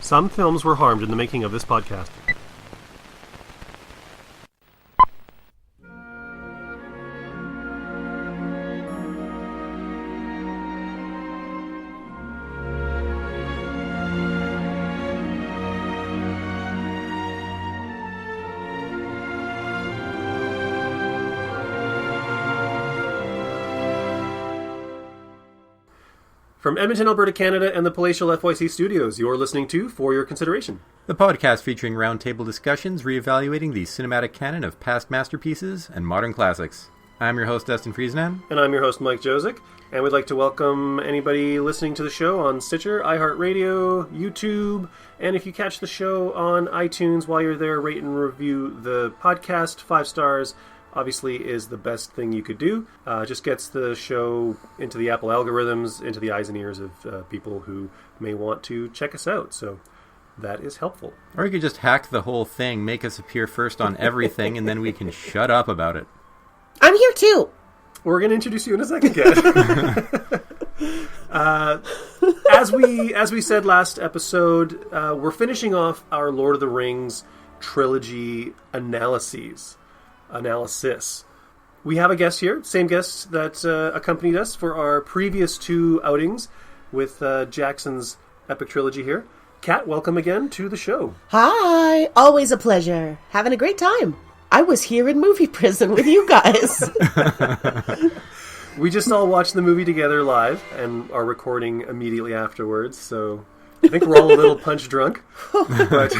Some films were harmed in the making of this podcast. From Edmonton, Alberta, Canada, and the palatial FYC studios, you're listening to For Your Consideration, the podcast featuring roundtable discussions reevaluating the cinematic canon of past masterpieces and modern classics. I'm your host, Dustin Friesnan. And I'm your host, Mike Josic, and we'd like to welcome anybody listening to the show on Stitcher, iHeartRadio, YouTube, and if you catch the show on iTunes while you're there, rate and review the podcast. 5 stars. Obviously is the best thing you could do. Just gets the show into the Apple algorithms, into the eyes and ears of people who may want to check us out. So that is helpful. Or you could just hack the whole thing, make us appear first on everything, and then we can shut up about it. I'm here too. We're going to introduce you in a second, Kat. As we said last episode, we're finishing off our Lord of the Rings trilogy analysis. We have a guest here, same guest that accompanied us for our previous 2 outings with Jackson's epic trilogy here. Kat, welcome again to the show. Hi, always a pleasure. Having a great time. I was here in movie prison with you guys. We just all watched the movie together live and are recording immediately afterwards, so I think we're all a little punch drunk. But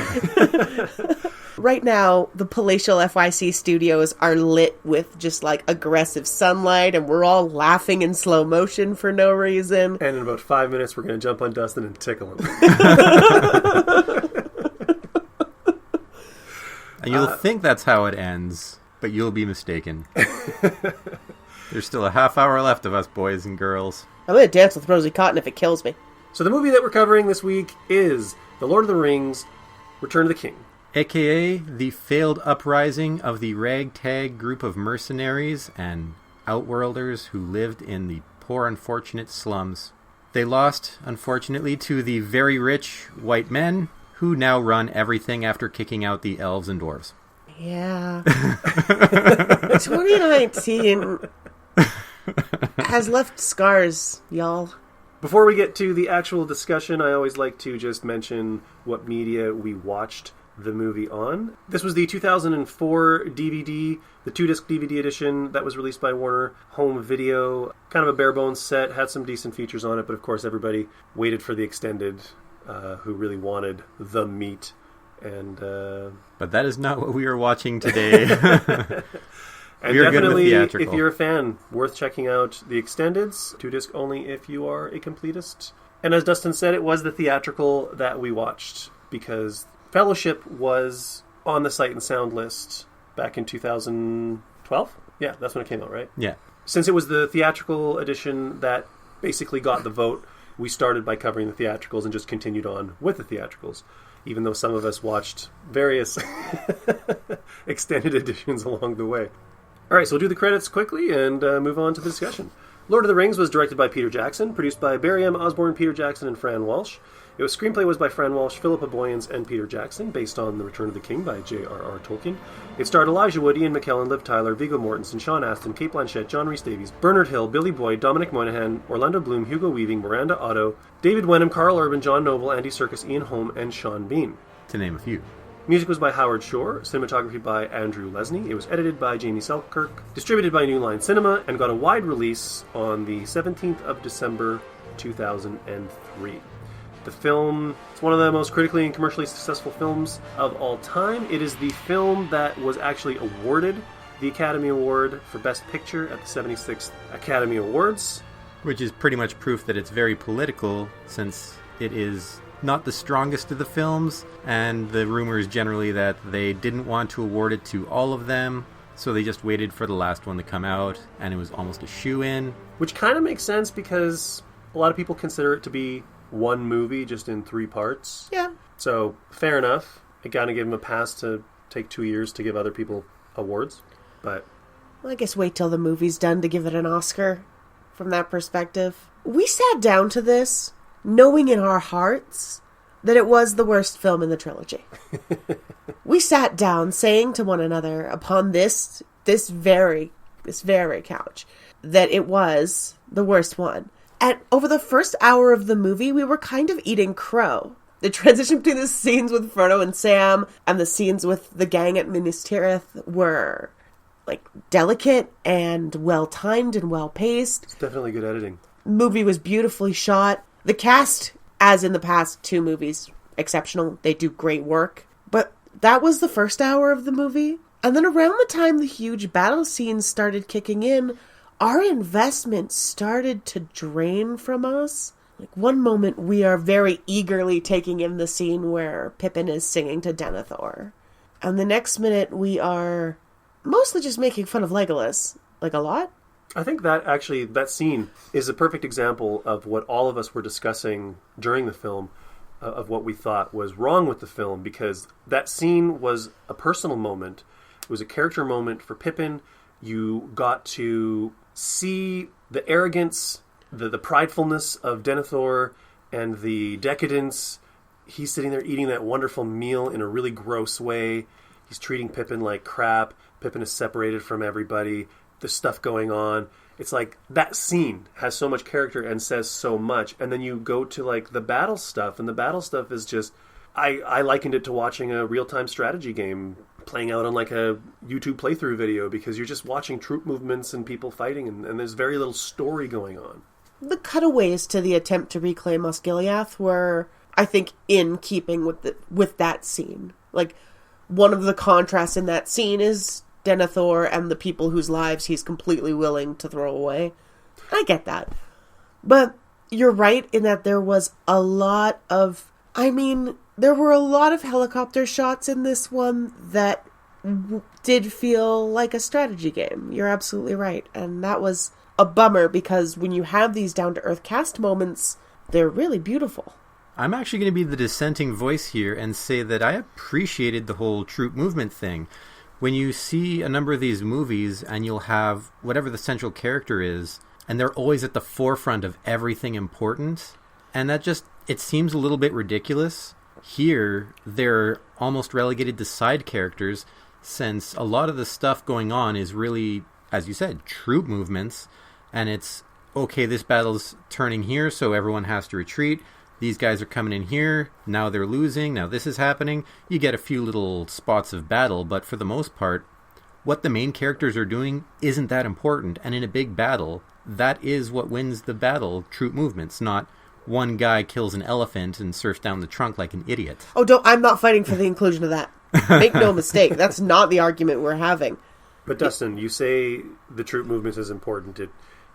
right now, the palatial FYC studios are lit with just like aggressive sunlight, and we're all laughing in slow motion for no reason. And in about 5 minutes, we're going to jump on Dustin and tickle him. And you'll think that's how it ends, but you'll be mistaken. There's still a half hour left of us, boys and girls. I'm going to dance with Rosie Cotton if it kills me. So the movie that we're covering this week is The Lord of the Rings, Return of the King. AKA the failed uprising of the ragtag group of mercenaries and outworlders who lived in the poor unfortunate slums. They lost, unfortunately, to the very rich white men who now run everything after kicking out the elves and dwarves. Yeah. 2019 has left scars, y'all. Before we get to the actual discussion, I always like to just mention what media we watched the movie on. This was the 2004 DVD, the 2-disc DVD edition that was released by Warner Home Video. Kind of a bare bones set, had some decent features on it, but of course everybody waited for the extended, who really wanted the meat. And but that is not what we are watching today. And definitely, if you're a fan, worth checking out the extendeds, 2-disc only if you are a completist. And as Dustin said, it was the theatrical that we watched, because Fellowship was on the Sight and Sound list back in 2012? Yeah, that's when it came out, right? Yeah. Since it was the theatrical edition that basically got the vote, we started by covering the theatricals and just continued on with the theatricals, even though some of us watched various extended editions along the way. All right, so we'll do the credits quickly and move on to the discussion. Lord of the Rings was directed by Peter Jackson, produced by Barry M. Osborne, Peter Jackson, and Fran Walsh. Screenplay was by Fran Walsh, Philippa Boyens, and Peter Jackson, based on The Return of the King by J.R.R. Tolkien. It starred Elijah Wood, Ian McKellen, Liv Tyler, Viggo Mortensen, Sean Astin, Cate Blanchett, John Rhys-Davies, Bernard Hill, Billy Boyd, Dominic Moynihan, Orlando Bloom, Hugo Weaving, Miranda Otto, David Wenham, Carl Urban, John Noble, Andy Serkis, Ian Holm, and Sean Bean. To name a few. Music was by Howard Shore, cinematography by Andrew Lesney. It was edited by Jamie Selkirk, distributed by New Line Cinema, and got a wide release on the 17th of December 2003. The film is one of the most critically and commercially successful films of all time. It is the film that was actually awarded the Academy Award for Best Picture at the 76th Academy Awards. Which is pretty much proof that it's very political, since it is not the strongest of the films, and the rumor is generally that they didn't want to award it to all of them, so they just waited for the last one to come out, and it was almost a shoo-in. Which kind of makes sense, because a lot of people consider it to be one movie just in 3 parts. Yeah. So, fair enough. I kind of give them a pass to take 2 years to give other people awards, but... Well, I guess wait till the movie's done to give it an Oscar, from that perspective. We sat down to this knowing in our hearts that it was the worst film in the trilogy. We sat down saying to one another upon this very couch that it was the worst one. And over the first hour of the movie, we were kind of eating crow. The transition between the scenes with Frodo and Sam and the scenes with the gang at Minas Tirith were like delicate and well-timed and well-paced. It's definitely good editing. Movie was beautifully shot. The cast, as in the past 2 movies, exceptional. They do great work. But that was the first hour of the movie. And then around the time the huge battle scenes started kicking in, our investment started to drain from us. Like, one moment we are very eagerly taking in the scene where Pippin is singing to Denethor. And the next minute we are mostly just making fun of Legolas. Like, a lot. I think that scene is a perfect example of what all of us were discussing during the film, of what we thought was wrong with the film, because that scene was a personal moment. It was a character moment for Pippin. You got to see the arrogance, the pridefulness of Denethor, and the decadence. He's sitting there eating that wonderful meal in a really gross way. He's treating Pippin like crap. Pippin is separated from everybody. There's stuff going on. It's like that scene has so much character and says so much. And then you go to like the battle stuff, and the battle stuff is just, I likened it to watching a real-time strategy game playing out on like a YouTube playthrough video, because you're just watching troop movements and people fighting, and there's very little story going on. The cutaways to the attempt to reclaim Osgiliath were, I think, in keeping with that scene. Like, one of the contrasts in that scene is Denethor and the people whose lives he's completely willing to throw away. I get that. But you're right in that there was a lot of... there were a lot of helicopter shots in this one that did feel like a strategy game. You're absolutely right. And that was a bummer, because when you have these down-to-earth cast moments, they're really beautiful. I'm actually going to be the dissenting voice here and say that I appreciated the whole troop movement thing. When you see a number of these movies and you'll have whatever the central character is, and they're always at the forefront of everything important, and that just, it seems a little bit ridiculous. Here, they're almost relegated to side characters, since a lot of the stuff going on is really, as you said, troop movements, and it's, okay, this battle's turning here, so everyone has to retreat. These guys are coming in here, now they're losing, now this is happening. You get a few little spots of battle, but for the most part, what the main characters are doing isn't that important. And in a big battle, that is what wins the battle, troop movements, not one guy kills an elephant and surfs down the trunk like an idiot. Oh, I'm not fighting for the inclusion of that. Make no mistake, that's not the argument we're having. But Dustin, you say the troop movements is important.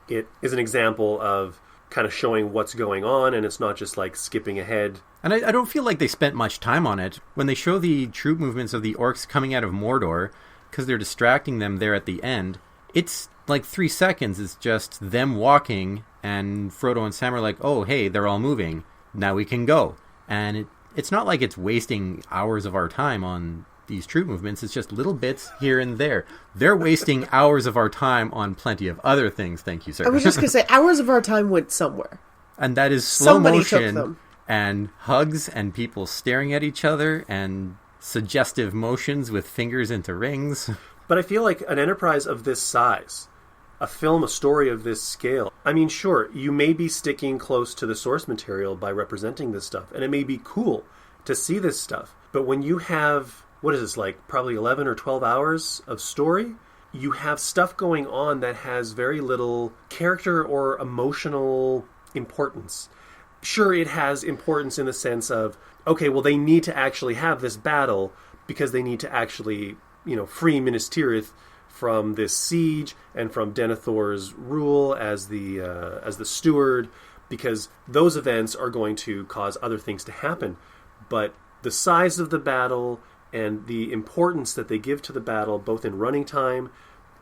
It is an example of kind of showing what's going on, and it's not just like skipping ahead. And I don't feel like they spent much time on it. When they show the troop movements of the orcs coming out of Mordor, because they're distracting them there at the end, it's like 3 seconds. It's just them walking, and Frodo and Sam are like, oh, hey, they're all moving. Now we can go. And it's not like it's wasting hours of our time on these troop movements. It's just little bits here and there. They're wasting hours of our time on plenty of other things. Thank you, sir. I was just going to say, hours of our time went somewhere. And that is slow Somebody motion took them. And hugs and people staring at each other and suggestive motions with fingers into rings. But I feel like an enterprise of this size, a film, a story of this scale, I mean, sure, you may be sticking close to the source material by representing this stuff, and it may be cool to see this stuff. But when you have, what is this, like probably 11 or 12 hours of story, you have stuff going on that has very little character or emotional importance. Sure, it has importance in the sense of, okay, well, they need to actually have this battle because they need to actually, free Minas Tirith from this siege and from Denethor's rule as the steward, because those events are going to cause other things to happen. But the size of the battle and the importance that they give to the battle, both in running time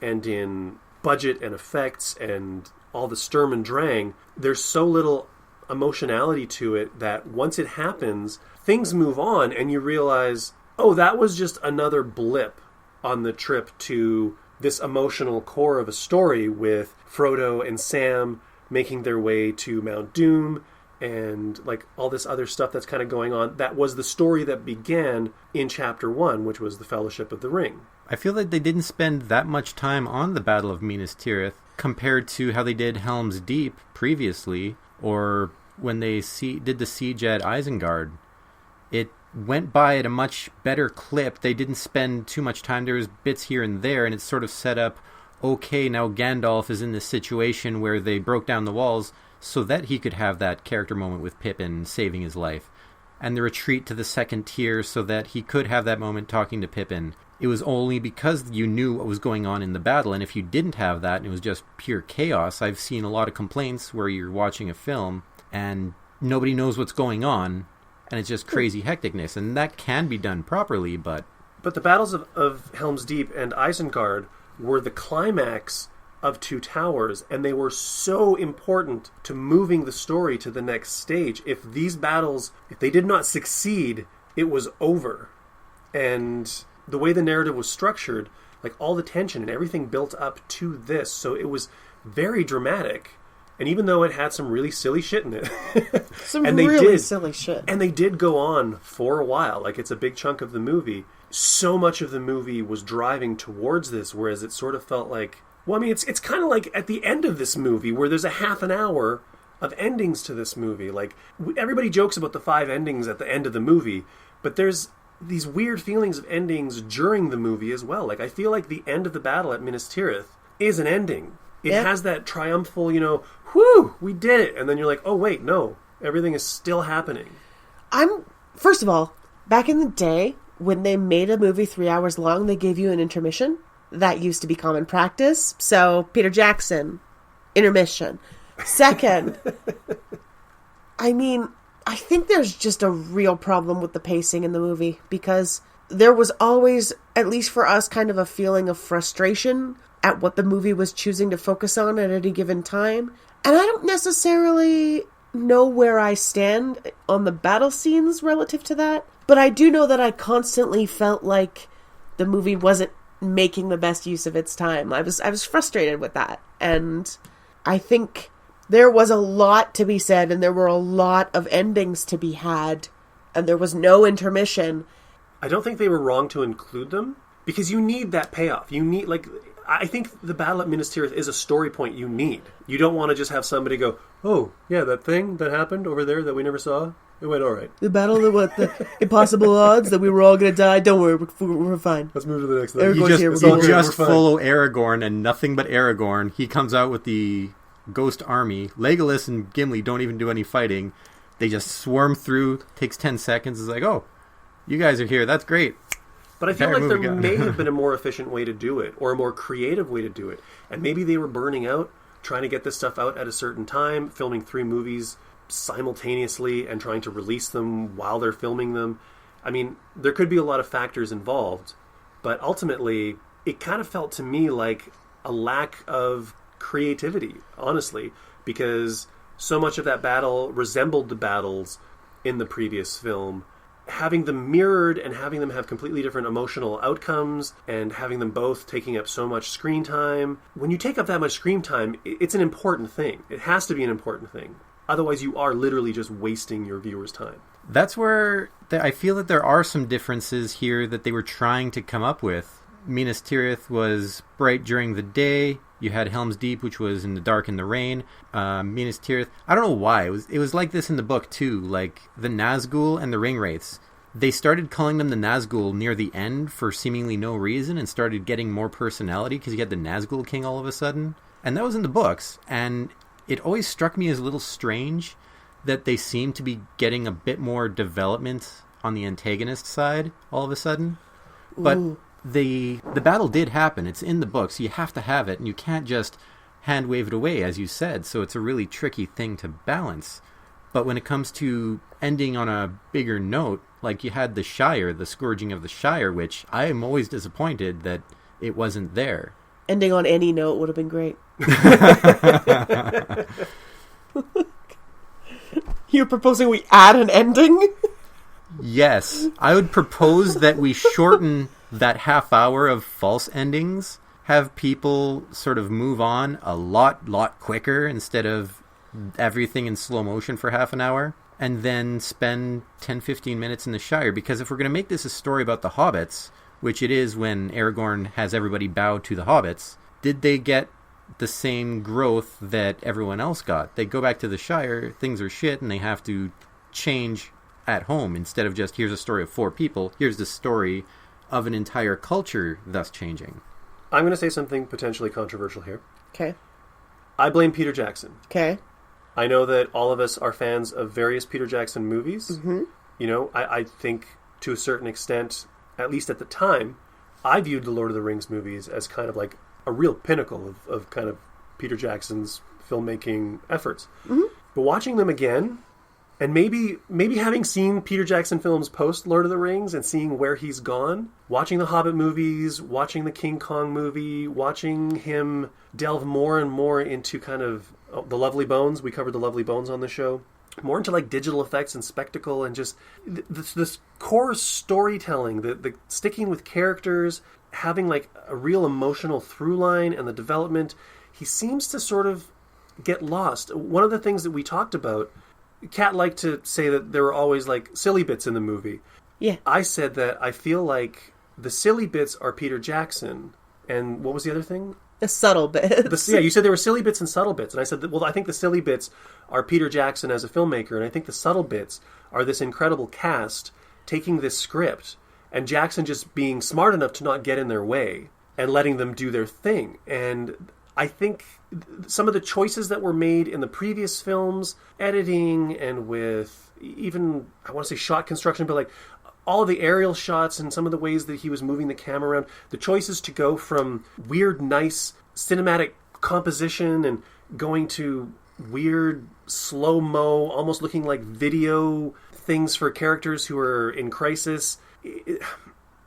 and in budget and effects and all the Sturm und Drang, there's so little emotionality to it that once it happens, things move on and you realize, oh, that was just another blip on the trip to this emotional core of a story with Frodo and Sam making their way to Mount Doom and like all this other stuff that's kind of going on. That was the story that began in Chapter 1, which was the Fellowship of the Ring. I feel like they didn't spend that much time on the Battle of Minas Tirith compared to how they did Helm's Deep previously, or when they did the siege at Isengard. It went by at a much better clip. They didn't spend too much time. There was bits here and there, and it sort of set up, okay, now Gandalf is in this situation where they broke down the walls so that he could have that character moment with Pippin saving his life. And the retreat to the second tier so that he could have that moment talking to Pippin. It was only because you knew what was going on in the battle, and if you didn't have that and it was just pure chaos, I've seen a lot of complaints where you're watching a film and nobody knows what's going on, and it's just crazy hecticness, and that can be done properly, but... But the battles of Helm's Deep and Isengard were the climax of Two Towers, and they were so important to moving the story to the next stage. If these battles, if they did not succeed, it was over. And the way the narrative was structured, like all the tension and everything built up to this, so it was very dramatic. And even though it had some really silly shit in it, silly shit, and they did go on for a while, like it's a big chunk of the movie. So much of the movie was driving towards this, whereas it sort of felt like, well, I mean, it's kind of like at the end of this movie where there's a half an hour of endings to this movie. Like everybody jokes about the 5 endings at the end of the movie, but there's these weird feelings of endings during the movie as well. Like I feel like the end of the battle at Minas Tirith is an ending. It has that triumphal, whew, we did it. And then you're like, oh, wait, no, everything is still happening. First of all, back in the day, when they made a movie 3 hours long, they gave you an intermission. That used to be common practice. So, Peter Jackson, intermission. Second, I mean, I think there's just a real problem with the pacing in the movie, because there was always, at least for us, kind of a feeling of frustration at what the movie was choosing to focus on at any given time. And I don't necessarily know where I stand on the battle scenes relative to that, but I do know that I constantly felt like the movie wasn't making the best use of its time. I was frustrated with that. And I think there was a lot to be said, and there were a lot of endings to be had, and there was no intermission. I don't think they were wrong to include them, because you need that payoff. You need, I think the battle at Minas Tirith is a story point you need. You don't want to just have somebody go, oh, yeah, that thing that happened over there that we never saw, it went all right. The battle of the impossible odds that we were all going to die. Don't worry, we're fine. Let's move to the next thing. You just follow Aragorn and nothing but Aragorn. He comes out with the ghost army. Legolas and Gimli don't even do any fighting. They just swarm through, takes 10 seconds. It's like, oh, you guys are here. That's great. But I feel like there may have been a more efficient way to do it, or a more creative way to do it. And maybe they were burning out, trying to get this stuff out at a certain time, filming 3 movies simultaneously and trying to release them while they're filming them. I mean, there could be a lot of factors involved, but ultimately, it kind of felt to me like a lack of creativity, honestly, because so much of that battle resembled the battles in the previous film. Having them mirrored and having them have completely different emotional outcomes and having them both taking up so much screen time. When you take up that much screen time, it's an important thing. It has to be an important thing. Otherwise, you are literally just wasting your viewers' time. That's where I feel that there are some differences here that they were trying to come up with. Minas Tirith was bright during the day. You had Helm's Deep, which was in the dark and the rain. Minas Tirith, I don't know why. It was like this in the book, too. Like, the Nazgul and the Ringwraiths. They started calling them the Nazgul near the end for seemingly no reason and started getting more personality because you had the Nazgul King all of a sudden. And that was in the books. And it always struck me as a little strange that they seemed to be getting a bit more development on the antagonist side all of a sudden. But the battle did happen. It's in the books. You have to have it, and you can't just hand wave it away, as you said. So it's a really tricky thing to balance. But when it comes to ending on a bigger note, like you had the Shire, the Scourging of the Shire, which I am always disappointed that it wasn't there. Ending on any note would have been great. You're proposing we add an ending? Yes. I would propose that we shorten that half hour of false endings, have people sort of move on a lot quicker instead of everything in slow motion for half an hour, and then spend 10-15 minutes in the Shire. Because if we're going to make this a story about the hobbits, which it is when Aragorn has everybody bow to the hobbits, did they get the same growth that everyone else got? They go back to the Shire, things are shit, and they have to change at home. Instead of just, here's a story of 4 people, here's the story of an entire culture thus changing. I'm going to say something potentially controversial here. Okay. I blame Peter Jackson. Okay. I know that all of us are fans of various Peter Jackson movies. Mm-hmm. You know, I think to a certain extent, at least at the time, I viewed the Lord of the Rings movies as kind of like a real pinnacle of kind of Peter Jackson's filmmaking efforts. Mm-hmm. But watching them again, and maybe having seen Peter Jackson films post Lord of the Rings and seeing where he's gone, watching the Hobbit movies, watching the King Kong movie, watching him delve more and more into kind of the Lovely Bones. We covered the Lovely Bones on the show. More into like digital effects and spectacle and just this core storytelling, the sticking with characters, having like a real emotional through line and the development. He seems to sort of get lost. One of the things that we talked about, Kat liked to say that there were always like silly bits in the movie. Yeah. I said that I feel like the silly bits are Peter Jackson. And what was the other thing? The subtle bits. Yeah, you said there were silly bits and subtle bits. And I said, well, I think the silly bits are Peter Jackson as a filmmaker. And I think the subtle bits are this incredible cast taking this script and Jackson just being smart enough to not get in their way and letting them do their thing. And I think some of the choices that were made in the previous films, editing and with even, I want to say shot construction, but like all of the aerial shots and some of the ways that he was moving the camera around, the choices to go from weird, nice cinematic composition and going to weird, slow-mo, almost looking like video things for characters who are in crisis.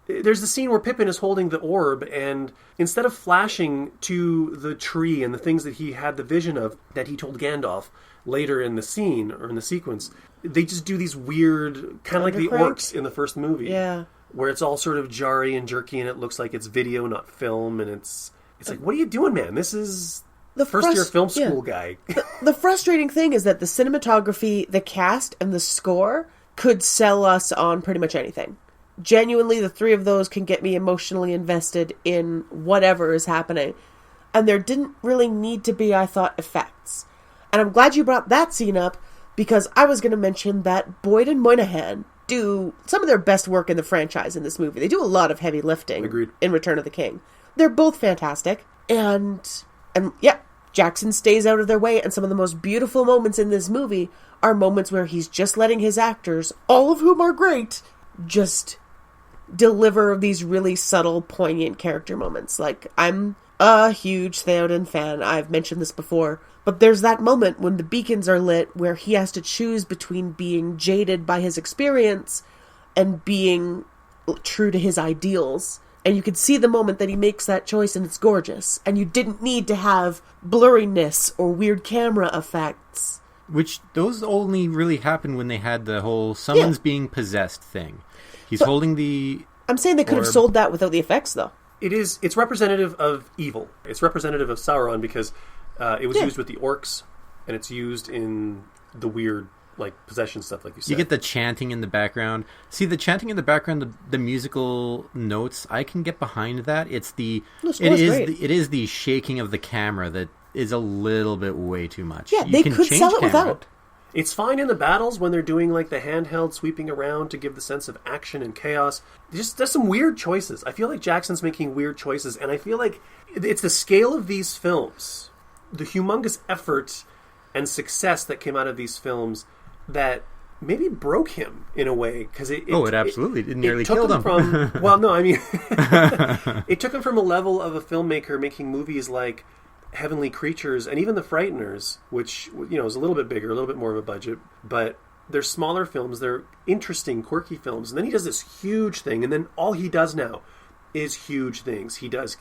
There's the scene where Pippin is holding the orb, and instead of flashing to the tree and the things that he had the vision of that he told Gandalf later in the scene or in the sequence, they just do these weird, kind of like the orcs in the first movie. Yeah. Where it's all sort of jarry and jerky and it looks like it's video, not film, and it's like, what are you doing, man? This is the first-year film school guy. The frustrating thing is that the cinematography, the cast, and the score could sell us on pretty much anything. Genuinely, the 3 of those can get me emotionally invested in whatever is happening. And there didn't really need to be, I thought, effects. And I'm glad you brought that scene up, because I was going to mention that Boyd and Moynihan do some of their best work in the franchise in this movie. They do a lot of heavy lifting. Agreed. In Return of the King. They're both fantastic. And yeah, Jackson stays out of their way, and some of the most beautiful moments in this movie are moments where he's just letting his actors, all of whom are great, just deliver these really subtle, poignant character moments. Like, I'm a huge Theoden fan. I've mentioned this before. But there's that moment when the beacons are lit where he has to choose between being jaded by his experience and being true to his ideals. And you can see the moment that he makes that choice, and it's gorgeous. And you didn't need to have blurriness or weird camera effects. Which, those only really happened when they had the whole someone's being possessed thing. He's holding the... I'm saying they could have sold that without the effects, though. It's representative of evil. It's representative of Sauron because it was used with the orcs, and it's used in the weird, like, possession stuff, like you said. You get the chanting in the background. See, the chanting in the background, the musical notes, I can get behind that. It is the shaking of the camera that is a little bit way too much. Yeah, they could sell it without. It's fine in the battles when they're doing like the handheld sweeping around to give the sense of action and chaos. There's some weird choices. I feel like Jackson's making weird choices, and I feel like it's the scale of these films, the humongous effort and success that came out of these films that maybe broke him in a way, because it absolutely it nearly killed him. It took him from a level of a filmmaker making movies like Heavenly Creatures and even The Frighteners, which, you know, is a little bit bigger, a little bit more of a budget, but they're smaller films, they're interesting, quirky films, and then he does this huge thing, and then all he does now is huge things. He does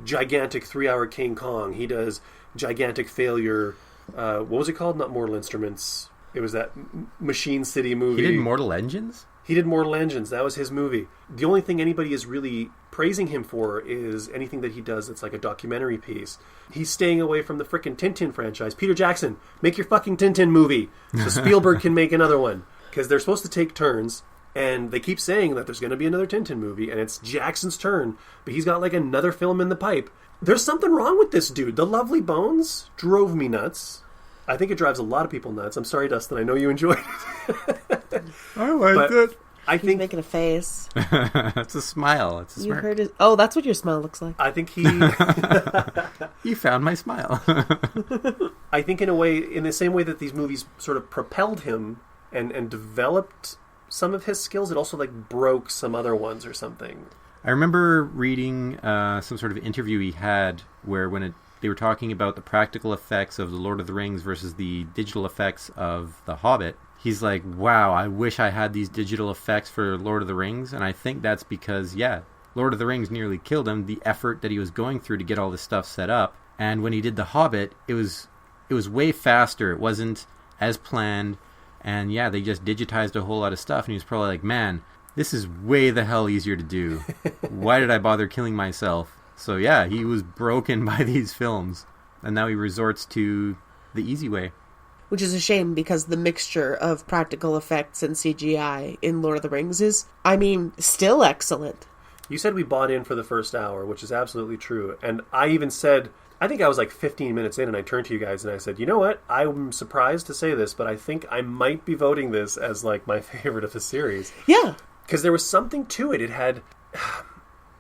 gigantic 3-hour King Kong, he does gigantic failure, what was it called? Not Mortal Instruments. It was that Machine City movie. He did Mortal Engines? He did Mortal Engines. That was his movie. The only thing anybody is really praising him for is anything that he does that's like a documentary piece. He's staying away from the frickin' Tintin franchise. Peter Jackson, make your fucking Tintin movie so Spielberg can make another one. Because they're supposed to take turns, and they keep saying that there's going to be another Tintin movie, and it's Jackson's turn, but he's got like another film in the pipe. There's something wrong with this dude. The Lovely Bones drove me nuts. I think it drives a lot of people nuts. I'm sorry, Dustin. I know you enjoyed it. I liked it. I think He's making a face. It's a smile. It's a You smirk. heard it. Oh, that's what your smile looks like. I think he... You found my smile. I think in a way, in the same way that these movies sort of propelled him and developed some of his skills, it also like broke some other ones or something. I remember reading some sort of interview he had where they were talking about the practical effects of The Lord of the Rings versus the digital effects of The Hobbit. He's like, wow, I wish I had these digital effects for Lord of the Rings. And I think that's because, Lord of the Rings nearly killed him, the effort that he was going through to get all this stuff set up. And when he did The Hobbit, it was way faster. It wasn't as planned. And they just digitized a whole lot of stuff. And he was probably like, man, this is way the hell easier to do. Why did I bother killing myself? So he was broken by these films. And now he resorts to the easy way. Which is a shame because the mixture of practical effects and CGI in Lord of the Rings is, still excellent. You said we bought in for the first hour, which is absolutely true. And I even said, I think I was like 15 minutes in and I turned to you guys and I said, you know what? I'm surprised to say this, but I think I might be voting this as like my favorite of the series. Yeah. Because there was something to it.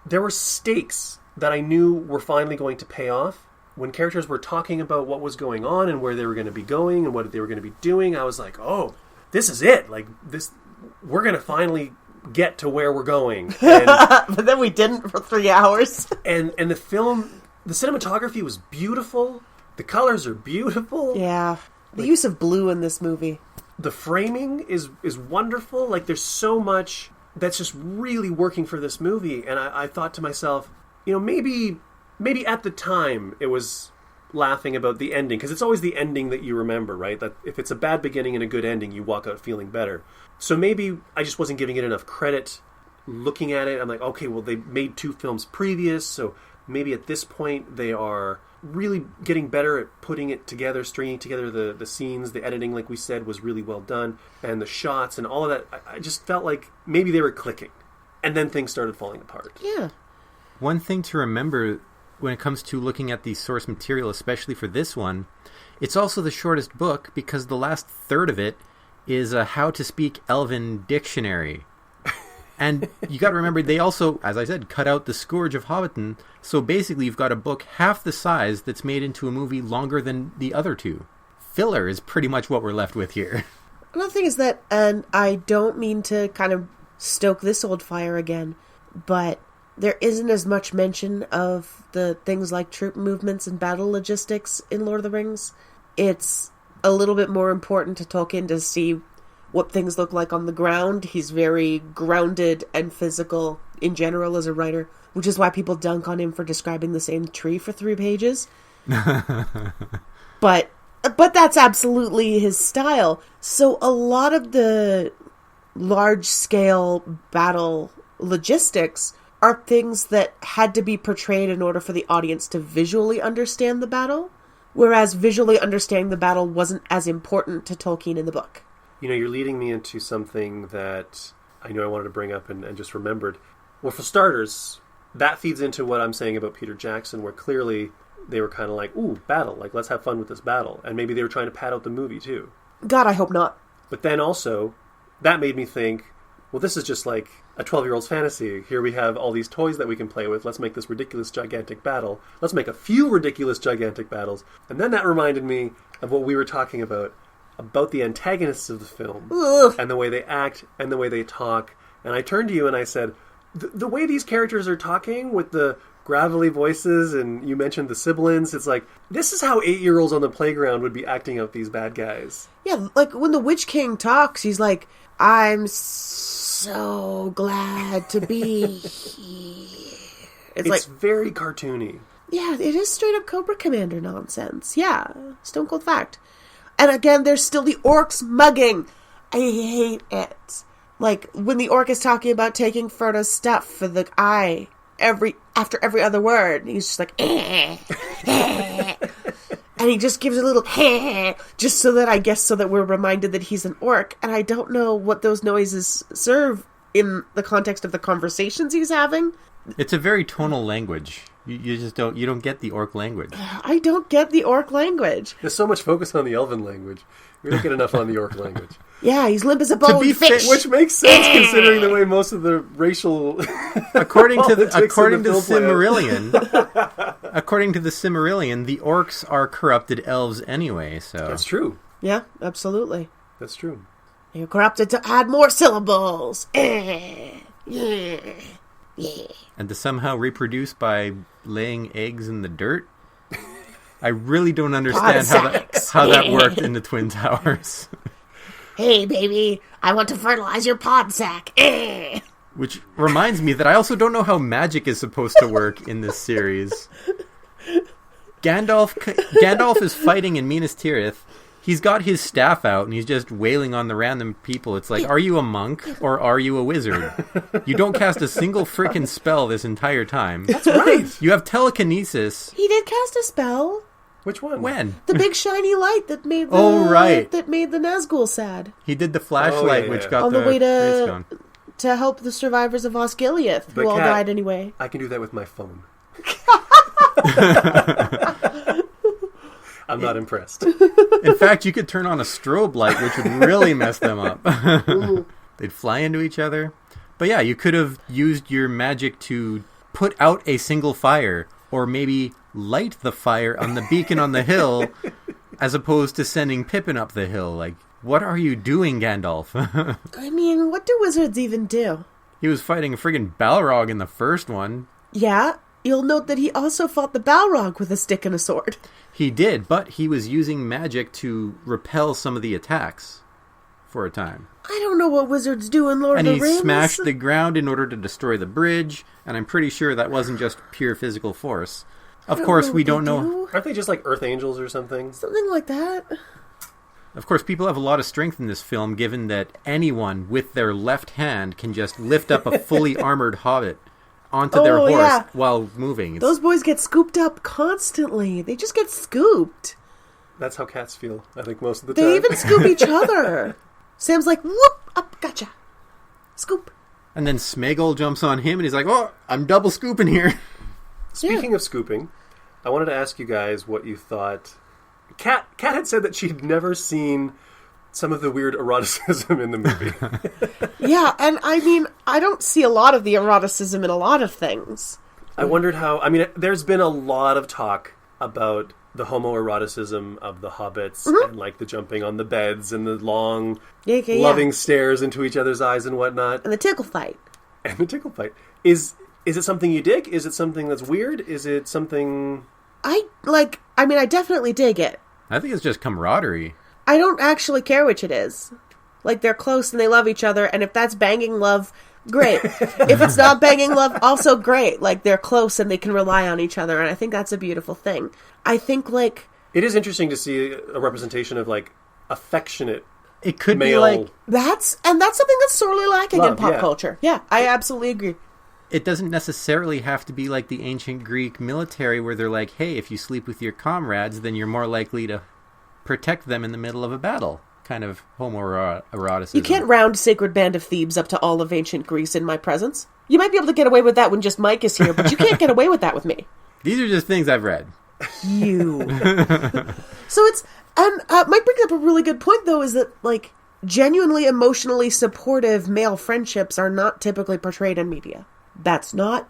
There were stakes that I knew were finally going to pay off. When characters were talking about what was going on and where they were going to be going and what they were going to be doing, I was like, oh, this is it. Like, we're going to finally get to where we're going. And, but then we didn't for 3 hours. and the film, the cinematography was beautiful. The colors are beautiful. Yeah. The use of blue in this movie. The framing is wonderful. Like, there's so much that's just really working for this movie. And I thought to myself, maybe at the time it was laughing about the ending, because it's always the ending that you remember, right? That if it's a bad beginning and a good ending, you walk out feeling better. So maybe I just wasn't giving it enough credit. Looking at it, I'm like, okay, well, they made 2 films previous, so maybe at this point they are really getting better at putting it together, stringing together the scenes. The editing, like we said, was really well done, and the shots and all of that. I just felt like maybe they were clicking, and then things started falling apart. Yeah. One thing to remember when it comes to looking at the source material, especially for this one, it's also the shortest book because the last third of it is a How to Speak Elven dictionary. And you got to remember, they also, as I said, cut out the Scourge of Hobbiton. So basically, you've got a book half the size that's made into a movie longer than the other 2. Filler is pretty much what we're left with here. Another thing is that, and I don't mean to kind of stoke this old fire again, but there isn't as much mention of the things like troop movements and battle logistics in Lord of the Rings. It's a little bit more important to Tolkien to see what things look like on the ground. He's very grounded and physical in general as a writer, which is why people dunk on him for describing the same tree for 3 pages. But that's absolutely his style. So a lot of the large-scale battle logistics are things that had to be portrayed in order for the audience to visually understand the battle, whereas visually understanding the battle wasn't as important to Tolkien in the book. You're leading me into something that I knew I wanted to bring up and just remembered. Well, for starters, that feeds into what I'm saying about Peter Jackson, where clearly they were kind of like, ooh, battle, like, let's have fun with this battle. And maybe they were trying to pad out the movie, too. God, I hope not. But then also, that made me think, well, this is just like a 12-year-old's fantasy. Here we have all these toys that we can play with. Let's make this ridiculous, gigantic battle. Let's make a few ridiculous, gigantic battles. And then that reminded me of what we were talking about the antagonists of the film. Ugh. And the way they act and the way they talk. And I turned to you and I said, the way these characters are talking with the gravelly voices, and you mentioned the sibilants, it's like, this is how 8-year-olds on the playground would be acting out these bad guys. Yeah, like when the Witch King talks, he's like, I'm so glad to be here. It's like very cartoony. Yeah, it is straight up Cobra Commander nonsense. Yeah, stone cold fact. And again, there's still the orcs mugging. I hate it. Like, when the orc is talking about taking Frodo's stuff for the eye after every other word, he's just like, and he just gives a little, just so that we're reminded that he's an orc, and I don't know what those noises serve in the context of the conversations he's having. It's a very tonal language. You just don't get the orc language. I don't get the orc language. There's so much focus on the elven language. We don't get enough on the orc language. Yeah, he's limp as a bone fish. Which makes sense considering the way most of the racial according to the Silmarillion, the orcs are corrupted elves anyway, so that's true. Yeah, absolutely. That's true. You're corrupted to add more syllables. Yeah. And to somehow reproduce by laying eggs in the dirt? I really don't understand how that worked in the Twin Towers. Hey, baby, I want to fertilize your pod sack. Which reminds me that I also don't know how magic is supposed to work in this series. Gandalf is fighting in Minas Tirith. He's got his staff out and he's just wailing on the random people. It's like, are you a monk or are you a wizard? You don't cast a single frickin' spell this entire time. That's right. You have telekinesis. He did cast a spell. Which one? When? The big shiny light that made the that made the Nazgul sad. He did the flashlight, which got on the way to help the survivors of Osgiliath, who all died anyway. I can do that with my phone. I'm not impressed. In fact, you could turn on a strobe light, which would really mess them up. They'd fly into each other. But yeah, you could have used your magic to put out a single fire, or maybe light the fire on the beacon on the hill, as opposed to sending Pippin up the hill. Like, what are you doing, Gandalf? I mean, what do wizards even do? He was fighting a friggin' Balrog in the first one. Yeah, you'll note that he also fought the Balrog with a stick and a sword. He did, but he was using magic to repel some of the attacks for a time. I don't know what wizards do in Lord of the Rings. And he smashed the ground in order to destroy the bridge, and I'm pretty sure that wasn't just pure physical force. Of course, we don't know. Aren't they just like earth angels or something? Something like that. Of course, people have a lot of strength in this film, given that anyone with their left hand can just lift up a fully armored hobbit onto their horse while moving. Those boys get scooped up constantly. They just get scooped. That's how cats feel, I think, most of the time. They even scoop each other. Sam's like, whoop, up, gotcha. Scoop. And then Smeagol jumps on him and he's like, oh, I'm double scooping here. Speaking of scooping, I wanted to ask you guys what you thought. Kat had said that she'd never seen some of the weird eroticism in the movie. Yeah, and I mean, I don't see a lot of the eroticism in a lot of things. I wondered how... I mean, there's been a lot of talk about the homoeroticism of the hobbits and like the jumping on the beds and the long loving stares into each other's eyes and whatnot. And the tickle fight. Is it something you dig? Is it something that's weird? Is it something... I definitely dig it. I think it's just camaraderie. I don't actually care which it is. Like, they're close and they love each other, and if that's banging love, great. If it's not banging love, also great. Like, they're close and they can rely on each other, and I think that's a beautiful thing. I think, like... It is interesting to see a representation of, like, affectionate It could male... be like... That's something that's sorely lacking in pop culture. Yeah, I absolutely agree. It doesn't necessarily have to be like the ancient Greek military where they're like, hey, if you sleep with your comrades, then you're more likely to protect them in the middle of a battle. Kind of homoeroticism. You can't round Sacred Band of Thebes up to all of ancient Greece in my presence. You might be able to get away with that when just Mike is here, but you can't get away with that with me. These are just things I've read. You. So it's... And Mike brings up a really good point, though, is that, like, genuinely emotionally supportive male friendships are not typically portrayed in media. That's not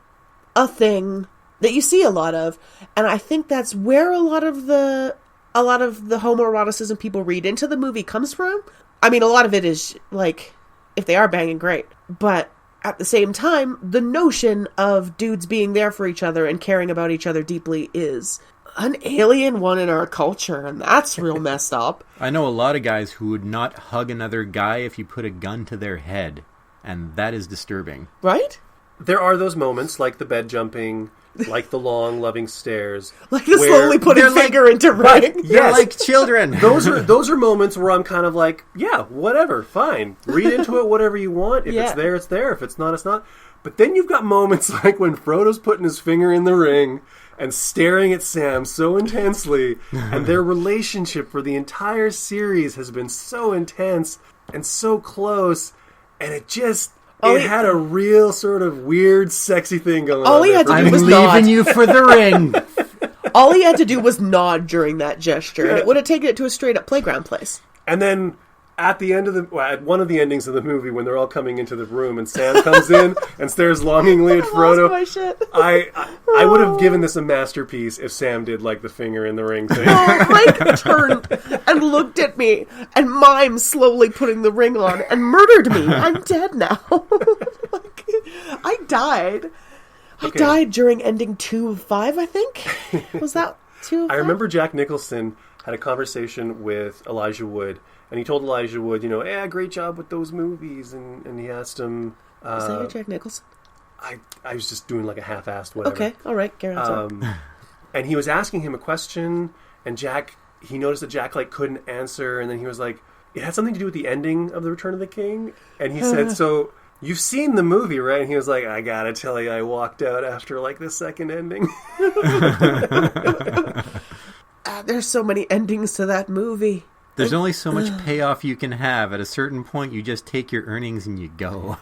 a thing that you see a lot of, and I think that's where a lot of the homoeroticism people read into the movie comes from. I mean, a lot of it is, like, if they are banging, great. But at the same time, the notion of dudes being there for each other and caring about each other deeply is an alien one in our culture, and that's real messed up. I know a lot of guys who would not hug another guy if you put a gun to their head, and that is disturbing. Right? There are those moments, like the bed jumping, like the long, loving stares. Like the slowly putting finger into ring. Right, Yes. They're like children. Those are moments where I'm kind of like, yeah, whatever, fine. Read into it whatever you want. If it's there, it's there. If it's not, it's not. But then you've got moments like when Frodo's putting his finger in the ring and staring at Sam so intensely, and their relationship for the entire series has been so intense and so close, and it had a real sort of weird, sexy thing going on. All he had to do I'm was leaving nod. you for the ring. All he had to do was nod during that gesture, and it would have taken it to a straight-up playground place. And then at the end of at one of the endings of the movie, when they're all coming into the room and Sam comes in and stares longingly at Frodo, my shit. I would have given this a masterpiece if Sam did like the finger in the ring thing. Mike turned and looked at me and mimed slowly putting the ring on and murdered me. I'm dead now. I died. I died during ending 2 of 5, I think. Was that 2 of 5? I remember Jack Nicholson had a conversation with Elijah Wood, and he told Elijah Wood, great job with those movies, and he asked him... Is that your Jack Nicholson? I was just doing like a half-assed whatever. Okay, all right, carry on. And he was asking him a question, and he noticed that Jack couldn't answer, and then he was like, it had something to do with the ending of The Return of the King, and he said, so... You've seen the movie, right? And he was like, I gotta tell you, I walked out after the second ending. There's so many endings to that movie. There's only so much payoff you can have. At a certain point, you just take your earnings and you go.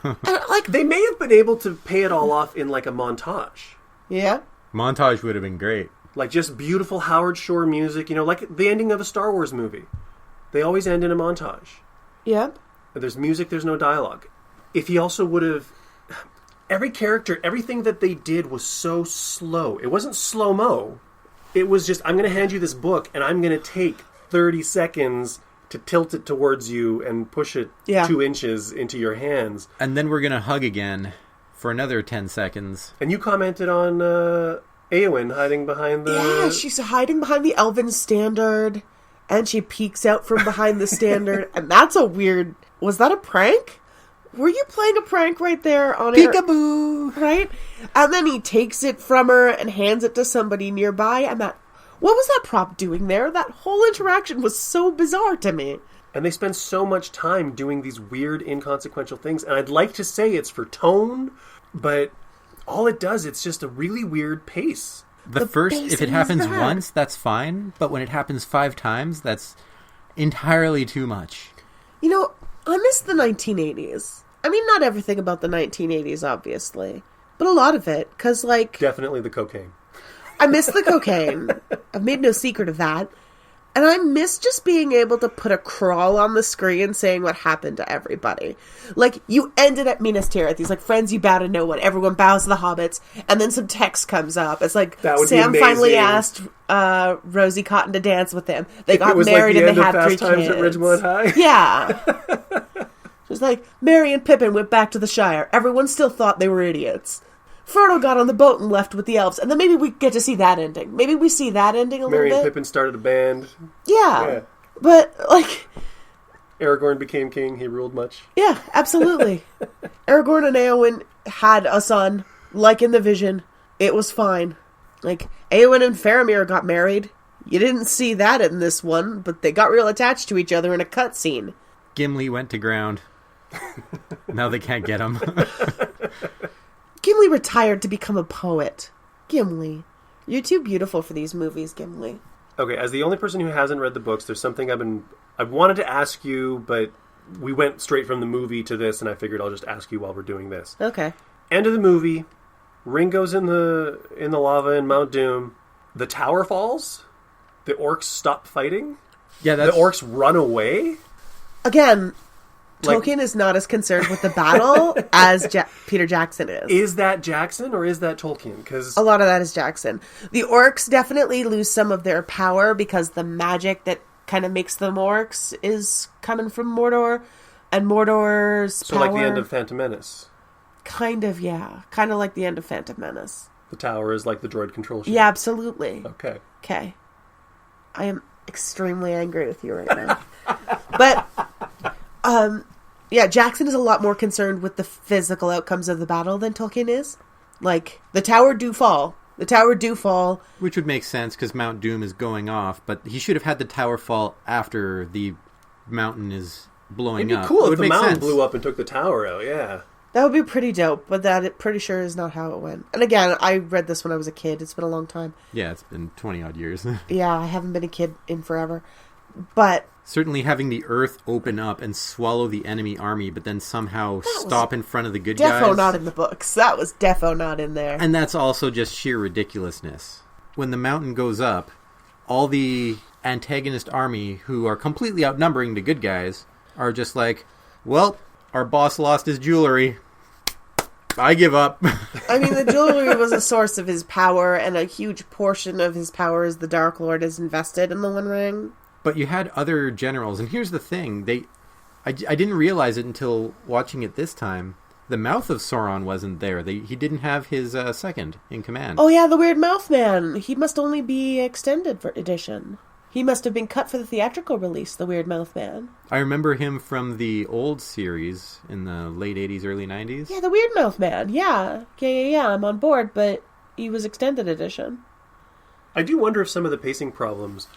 They may have been able to pay it all off in a montage. Yeah. Montage would have been great. Just beautiful Howard Shore music, like the ending of a Star Wars movie. They always end in a montage. Yep. There's music, there's no dialogue. If he also would have... Every character, everything that they did was so slow. It wasn't slow-mo. It was just, I'm going to hand you this book, and I'm going to take 30 seconds to tilt it towards you and push it 2 inches into your hands. And then we're going to hug again for another 10 seconds. And you commented on Eowyn hiding behind the... Yeah, she's hiding behind the Elven standard, and she peeks out from behind the standard, and that's a weird... Was that a prank? Were you playing a prank right there on her? Peekaboo! Right? And then he takes it from her and hands it to somebody nearby, and what was that prop doing there? That whole interaction was so bizarre to me. And they spend so much time doing these weird, inconsequential things, and I'd like to say it's for tone, but all it does, it's just a really weird pace. If it happens once, that's fine, but when it happens 5 times, that's entirely too much. I miss the 1980s. I mean, not everything about the 1980s, obviously, but a lot of it, because, Definitely the cocaine. I miss the cocaine. I've made no secret of that. And I miss just being able to put a crawl on the screen saying what happened to everybody. You ended at Minas Tirith. These, friends you bow to no one. Everyone bows to the hobbits. And then some text comes up. It's Sam finally asked Rosie Cotton to dance with him. They got married and they had 3 kids. Times at Ridgemont High? Yeah. It was Merry and Pippin went back to the Shire. Everyone still thought they were idiots. Frodo got on the boat and left with the elves. And then maybe we get to see that ending. Maybe we see that ending a little bit. Merry and Pippin started a band. Yeah. But, Aragorn became king. He ruled much. Yeah, absolutely. Aragorn and Eowyn had a son, in the vision. It was fine. Eowyn and Faramir got married. You didn't see that in this one, but they got real attached to each other in a cutscene. Gimli went to ground. Now they can't get him. Gimli retired to become a poet. Gimli. You're too beautiful for these movies, Gimli. Okay, as the only person who hasn't read the books, there's something I wanted to ask you, but we went straight from the movie to this, and I figured I'll just ask you while we're doing this. Okay. End of the movie. Ringo's in the lava in Mount Doom. The tower falls. The orcs stop fighting. Yeah, the orcs run away. Again, Tolkien is not as concerned with the battle as Peter Jackson is. Is that Jackson or is that Tolkien? Because a lot of that is Jackson. The orcs definitely lose some of their power because the magic that kind of makes them orcs is coming from Mordor, and Mordor's power... So the end of Phantom Menace. Kind of, yeah. Kind of like the end of Phantom Menace. The tower is like the droid control ship. Yeah, absolutely. Okay. I am extremely angry with you right now. But, Jackson is a lot more concerned with the physical outcomes of the battle than Tolkien is. The tower do fall, The tower do fall. Which would make sense because Mount Doom is going off, but he should have had the tower fall after the mountain is blowing It'd up. be cool It if would the make mountain sense. blew up and took the tower out, yeah. That would be pretty dope, but pretty sure is not how it went. And again, I read this when I was a kid. It's been a long time. Yeah, it's been 20-odd years. Yeah, I haven't been a kid in forever. But certainly having the earth open up and swallow the enemy army, but then somehow stop in front of the good guys. defo not in the books. That was defo not in there. And that's also just sheer ridiculousness. When the mountain goes up, all the antagonist army, who are completely outnumbering the good guys, are just like, well, our boss lost his jewelry. I give up. I mean, the jewelry was a source of his power, and a huge portion of his power is the Dark Lord is invested in the One Ring. But you had other generals, and here's the thing. I didn't realize it until watching it this time. The mouth of Sauron wasn't there. He didn't have his second in command. Oh yeah, the Weird Mouth Man. He must only be extended edition. He must have been cut for the theatrical release, the Weird Mouth Man. I remember him from the old series in the late 80s, early 90s. Yeah, the Weird Mouth Man. Yeah, I'm on board, but he was extended edition. I do wonder if some of the pacing problems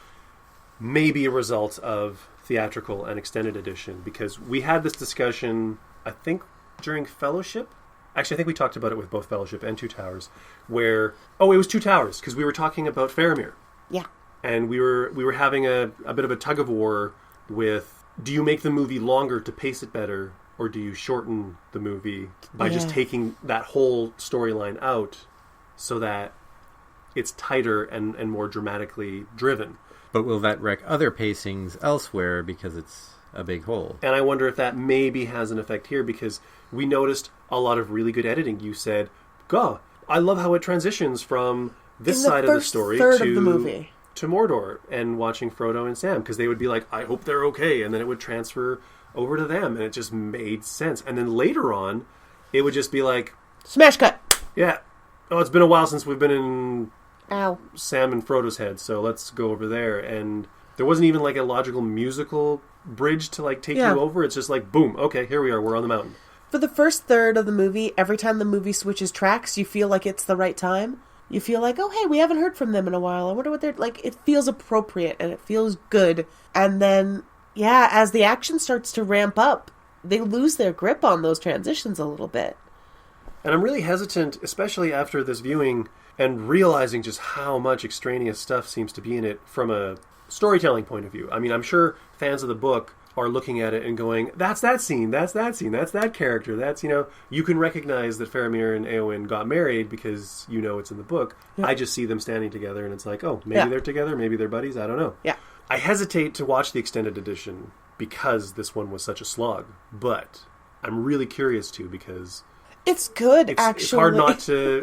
may be a result of theatrical and extended edition, because we had this discussion, I think, during Fellowship. Actually, I think we talked about it with both Fellowship and Two Towers, where... Oh, it was Two Towers, because we were talking about Faramir. Yeah. And we were having a bit of a tug of war with, do you make the movie longer to pace it better, or do you shorten the movie by just taking that whole storyline out so that it's tighter and more dramatically driven? But will that wreck other pacings elsewhere because it's a big hole? And I wonder if that maybe has an effect here, because we noticed a lot of really good editing. You said, God, I love how it transitions from this side of the story third of the movie to Mordor, and watching Frodo and Sam, because they would be like, I hope they're okay, and then it would transfer over to them, and it just made sense. And then later on, it would just be like... Smash cut! Yeah. Oh, it's been a while since we've been in Ow. Sam and Frodo's head, so let's go over there. And there wasn't even like a logical musical bridge to like take you over. It's just like, boom, okay, here we are, we're on the mountain. For the first third of the movie, every time the movie switches tracks, you feel like it's the right time. You feel like, oh, hey, we haven't heard from them in a while. I wonder what they're... Like, it feels appropriate, and it feels good. And then, yeah, as the action starts to ramp up, they lose their grip on those transitions a little bit. And I'm really hesitant, especially after this viewing, and realizing just how much extraneous stuff seems to be in it from a storytelling point of view. I mean, I'm sure fans of the book are looking at it and going, that's that scene, that's that scene, that's that character, that's, you can recognize that Faramir and Éowyn got married because it's in the book. Yeah. I just see them standing together and it's like, oh, maybe they're together, maybe they're buddies, I don't know. Yeah. I hesitate to watch the extended edition because this one was such a slog, but I'm really curious to, because... It's good, actually.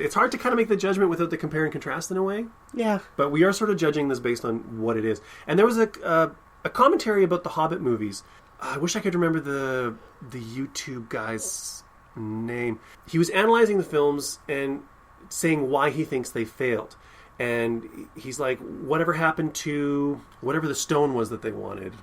It's hard to kind of make the judgment without the compare and contrast in a way. Yeah. But we are sort of judging this based on what it is. And there was a commentary about the Hobbit movies. I wish I could remember the YouTube guy's name. He was analyzing the films and saying why he thinks they failed. And he's like, whatever happened to whatever the stone was that they wanted?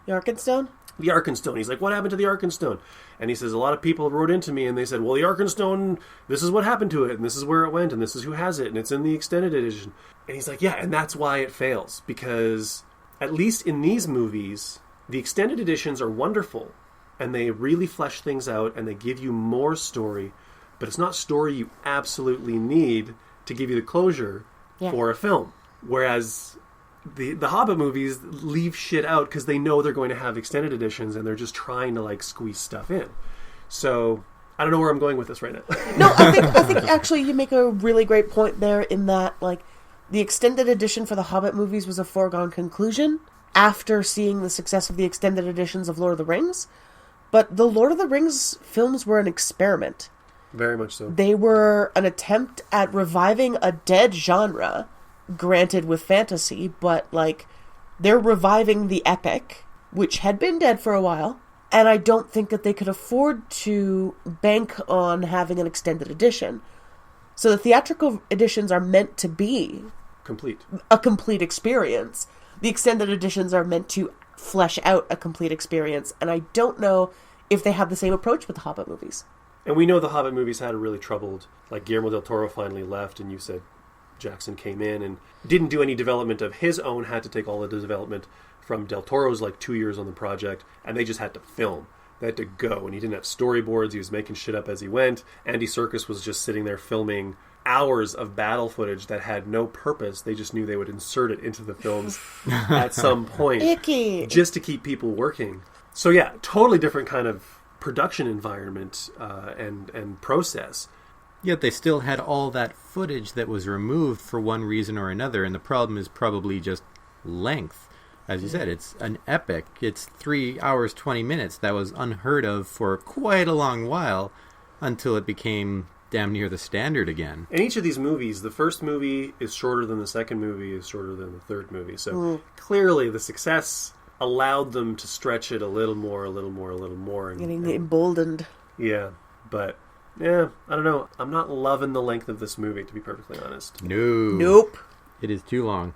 The Arkenstone? The Arkenstone. He's like, what happened to the Arkenstone? And he says, a lot of people wrote into me and they said, well, the Arkenstone, this is what happened to it, and this is where it went, and this is who has it, and it's in the extended edition. And he's like, yeah, and that's why it fails. Because, at least in these movies, the extended editions are wonderful, and they really flesh things out, and they give you more story, but it's not story you absolutely need to give you the closure for a film. Whereas... The Hobbit movies leave shit out because they know they're going to have extended editions and they're just trying to like squeeze stuff in. So I don't know where I'm going with this right now. No, I think actually you make a really great point there in that like the extended edition for the Hobbit movies was a foregone conclusion after seeing the success of the extended editions of Lord of the Rings. But the Lord of the Rings films were an experiment. Very much so. They were an attempt at reviving a dead genre. Granted with fantasy, but like they're reviving the epic, which had been dead for a while, and I don't think that they could afford to bank on having an extended edition. So the theatrical editions are meant to be a complete experience. The extended editions are meant to flesh out a complete experience, and I don't know if they have the same approach with the Hobbit movies. And we know the Hobbit movies had a really troubled, like Guillermo del Toro finally left and you said, Jackson came in and didn't do any development of his own, had to take all of the development from Del Toro's 2 years on the project, and they just had to film. They had to go, and he didn't have storyboards. He was making shit up as he went. Andy Serkis was just sitting there filming hours of battle footage that had no purpose. They just knew they would insert it into the films at some point. Icky. Just to keep people working. So yeah, totally different kind of production environment and process. Yet they still had all that footage that was removed for one reason or another, and the problem is probably just length. As you said, it's an epic. It's 3 hours, 20 minutes. That was unheard of for quite a long while until it became damn near the standard again. In each of these movies, the first movie is shorter than the second movie, is shorter than the third movie. So clearly the success allowed them to stretch it a little more. Getting emboldened. Yeah, but yeah, I don't know. I'm not loving the length of this movie, to be perfectly honest. Nope. It is too long.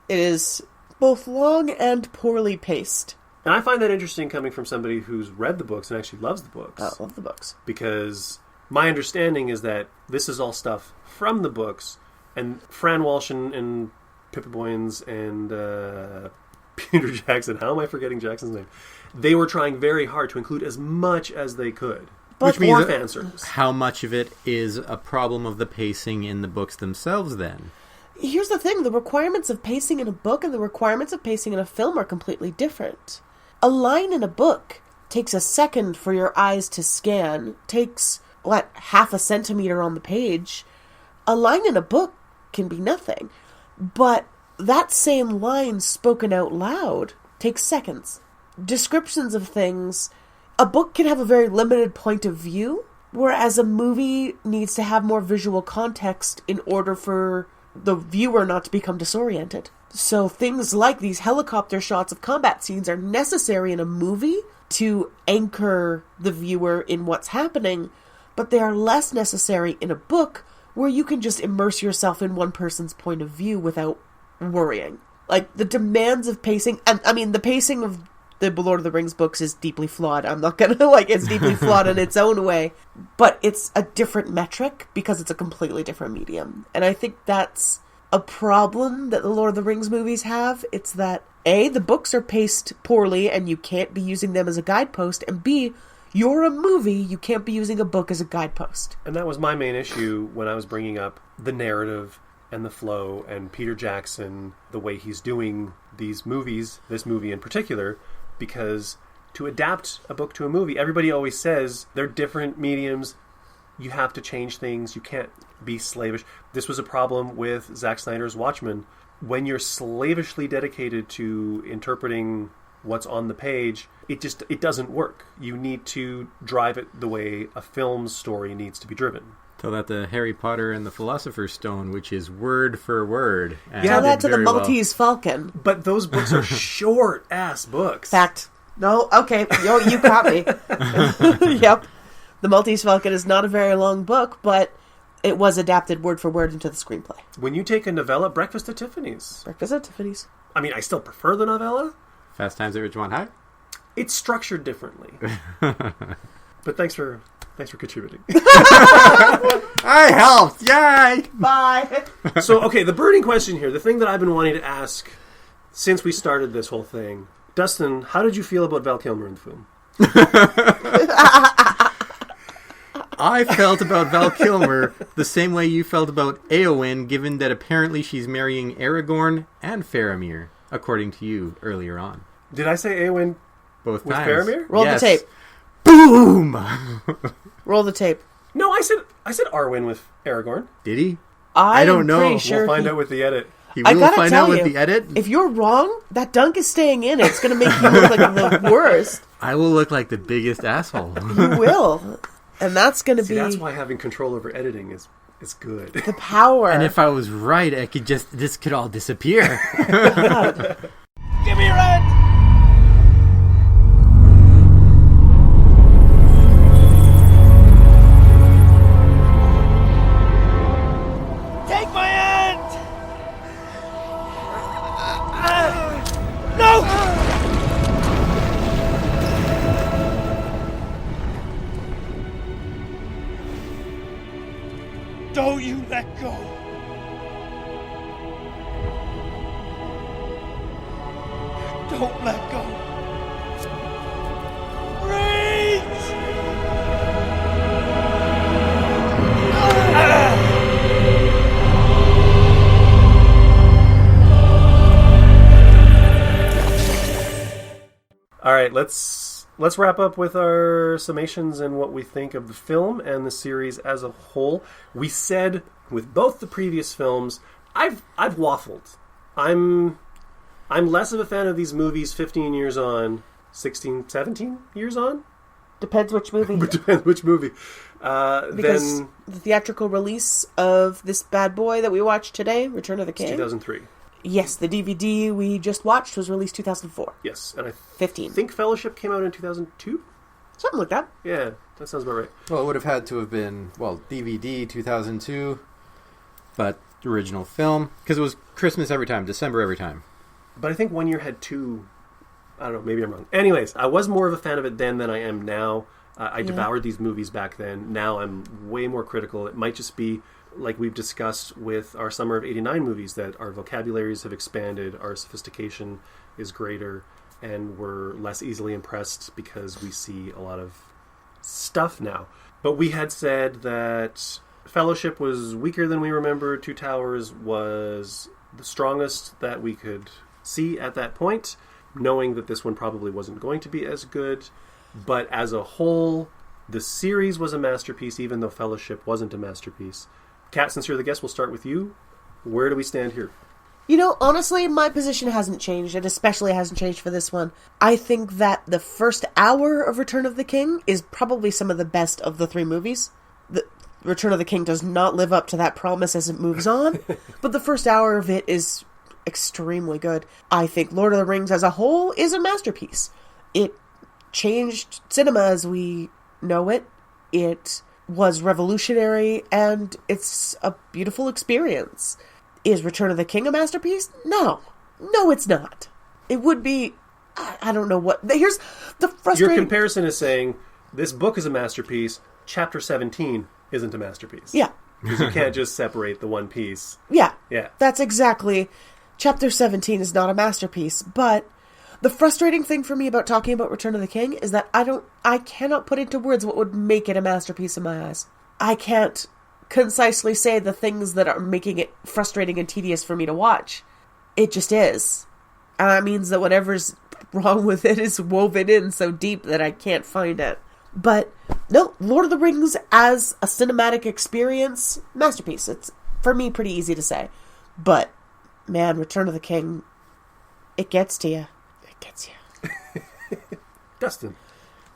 It is both long and poorly paced. And I find that interesting coming from somebody who's read the books and actually loves the books. I love the books. Because my understanding is that this is all stuff from the books, and Fran Walsh and Pippa Boyens and Peter Jackson, how am I forgetting Jackson's name? They were trying very hard to include as much as they could. Which means fan service. How much of it is a problem of the pacing in the books themselves, then? Here's the thing. The requirements of pacing in a book and the requirements of pacing in a film are completely different. A line in a book takes a second for your eyes to scan, takes, half a centimeter on the page. A line in a book can be nothing. But that same line spoken out loud takes seconds. Descriptions of things... A book can have a very limited point of view, whereas a movie needs to have more visual context in order for the viewer not to become disoriented. So things like these helicopter shots of combat scenes are necessary in a movie to anchor the viewer in what's happening, but they are less necessary in a book where you can just immerse yourself in one person's point of view without worrying. The demands of pacing, and I mean the pacing of the Lord of the Rings books is deeply flawed. I'm not gonna, it's deeply flawed in its own way. But it's a different metric because it's a completely different medium. And I think that's a problem that the Lord of the Rings movies have. It's that, A, the books are paced poorly and you can't be using them as a guidepost. And B, you're a movie, you can't be using a book as a guidepost. And that was my main issue when I was bringing up the narrative and the flow and Peter Jackson, the way he's doing these movies, this movie in particular, because to adapt a book to a movie, everybody always says they're different mediums. You have to change things. You can't be slavish. This was a problem with Zack Snyder's Watchmen. When you're slavishly dedicated to interpreting what's on the page, it doesn't work. You need to drive it the way a film's story needs to be driven. Tell that to Harry Potter and the Philosopher's Stone, which is word for word. Tell that to the Maltese Falcon. But those books are short-ass books. Fact. No, okay. You caught me. Yep. The Maltese Falcon is not a very long book, but it was adapted word for word into the screenplay. When you take a novella, Breakfast at Tiffany's. Breakfast at Tiffany's. I mean, I still prefer the novella. Fast Times at Ridgemont High? It's structured differently. But thanks for contributing. I helped! Yay! Bye! So, okay, the burning question here, the thing that I've been wanting to ask since we started this whole thing. Dustin, how did you feel about Val Kilmer in the film? I felt about Val Kilmer the same way you felt about Éowyn, given that apparently she's marrying Aragorn and Faramir, according to you earlier on. Did I say Éowyn both with times? Faramir? Roll the tape. Boom! Roll the tape. No, I said Arwen with Aragorn. Did he? I don't know. Pretty sure We'll find out with the edit. He will find out with the edit? If you're wrong, that dunk is staying in. It's going to make you look like the worst. I will look like the biggest asshole. You will. And that's going to be... That's why having control over editing is good. The power. And if I was right, I could this could all disappear. God. Give me your rent! Take my hand! No! Don't you let go. Don't let go. Breathe! All right, let's wrap up with our summations and what we think of the film and the series as a whole. We said with both the previous films, I've waffled. I'm less of a fan of these movies 15 years on, 16, 17 years on? Depends which movie. Depends which movie. Because the theatrical release of this bad boy that we watched today, Return of the King. 2003. Yes, the DVD we just watched was released 2004. Yes, and I 15. think Fellowship came out in 2002? Something like that. Yeah, that sounds about right. Well, it would have had to have been, DVD 2002, but original film, because it was Christmas every time, December every time. But I think one year had two. I don't know, maybe I'm wrong. Anyways, I was more of a fan of it then than I am now. I devoured these movies back then. Now I'm way more critical. It might just be, like we've discussed with our Summer of 89 movies, that our vocabularies have expanded, our sophistication is greater, and we're less easily impressed because we see a lot of stuff now. But we had said that Fellowship was weaker than we remember. Two Towers was the strongest that we could see at that point, knowing that this one probably wasn't going to be as good. But as a whole, the series was a masterpiece, even though Fellowship wasn't a masterpiece. Kat, since you're the guest, we'll start with you. Where do we stand here? You know, honestly, my position hasn't changed. It especially hasn't changed for this one. I think that the first hour of Return of the King is probably some of the best of the three movies. The Return of the King does not live up to that promise as it moves on, but the first hour of it is extremely good. I think Lord of the Rings as a whole is a masterpiece. It changed cinema as we know it. It was revolutionary, and it's a beautiful experience. Is Return of the King a masterpiece? No, it's not. It would be, I don't know what. Here's the frustrating. Your comparison is saying this book is a masterpiece. Chapter 17 isn't a masterpiece. Yeah, because you can't just separate the one piece. Yeah, yeah. That's exactly. Chapter 17 is not a masterpiece, but the frustrating thing for me about talking about Return of the King is that I cannot put into words what would make it a masterpiece in my eyes. I can't concisely say the things that are making it frustrating and tedious for me to watch. It just is. And that means that whatever's wrong with it is woven in so deep that I can't find it. But no, Lord of the Rings as a cinematic experience, masterpiece. It's, for me, pretty easy to say. But, man, Return of the King, it gets to you. Gets you. Dustin.